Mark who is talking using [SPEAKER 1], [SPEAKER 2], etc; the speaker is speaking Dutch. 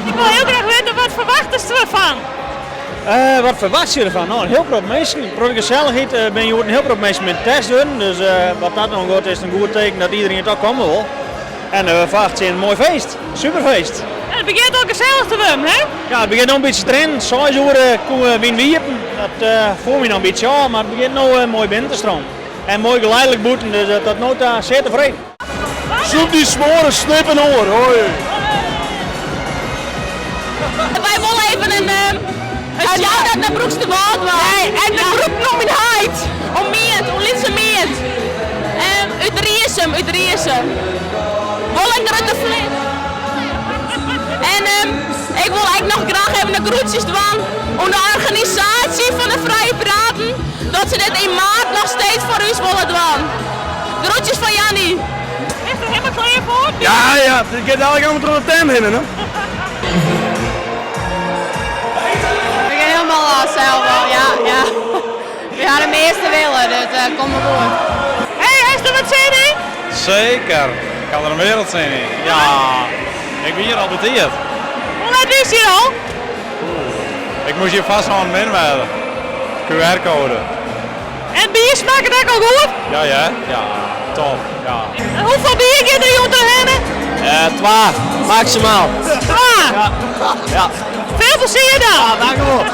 [SPEAKER 1] Ik wil heel graag weten, wat verwachten ze ervan?
[SPEAKER 2] Wat verwacht je ervan? Nou, een heel groot mensen. Voor de gezelligheid ben je een heel groot mensen met test doen. Dus wat dat dan wordt is een goed teken dat iedereen het ook komen wil. En we verwachten een mooi feest. Superfeest.
[SPEAKER 1] Ja, het begint al gezellig te worden, hè?
[SPEAKER 2] Ja, het begint nog een beetje te trainen. 6 uur komen we wiepen. Dat voel me nog een beetje aan, maar het begint nou mooi binnen te stromen. En mooi geleidelijk boeten, dus dat nota zeer tevreden.
[SPEAKER 3] Zoek die smoren snippen hoor, hoi.
[SPEAKER 4] Wij willen even een shout-out naar Broeks de Waard. Nee, en de groepnominheid. Om meent, om lidse meent. Uit Riesem. Wollen er de vlees. En ik wil eigenlijk nog graag even de groetjes doen om de organisatie van de Vrije Praten. Dat ze dit in maart nog steeds voor u willen doen. Groetjes van Jannie.
[SPEAKER 1] Is er helemaal klaar voor?
[SPEAKER 3] Ja, dit gaat eigenlijk allemaal door de tent heen, hè?
[SPEAKER 4] We gaan helemaal zelf wel, ja. We gaan de meeste willen, dus kom maar goed.
[SPEAKER 1] Hey, is er wat zin in?
[SPEAKER 5] Zeker. Ik kan er een wereld zijn in. Ja, ik ben hier al betierd.
[SPEAKER 1] Hoe laat is hier al?
[SPEAKER 5] Ik moest hier vast aan min melden. QR-code.
[SPEAKER 1] En bier smaakt het ook al goed?
[SPEAKER 5] Ja, top. Ja.
[SPEAKER 1] En hoeveel bier gaat er hier onderheen?
[SPEAKER 2] 12, maximaal.
[SPEAKER 1] 12.
[SPEAKER 2] Ja.
[SPEAKER 1] Veel plezier dan!
[SPEAKER 2] Dank u wel.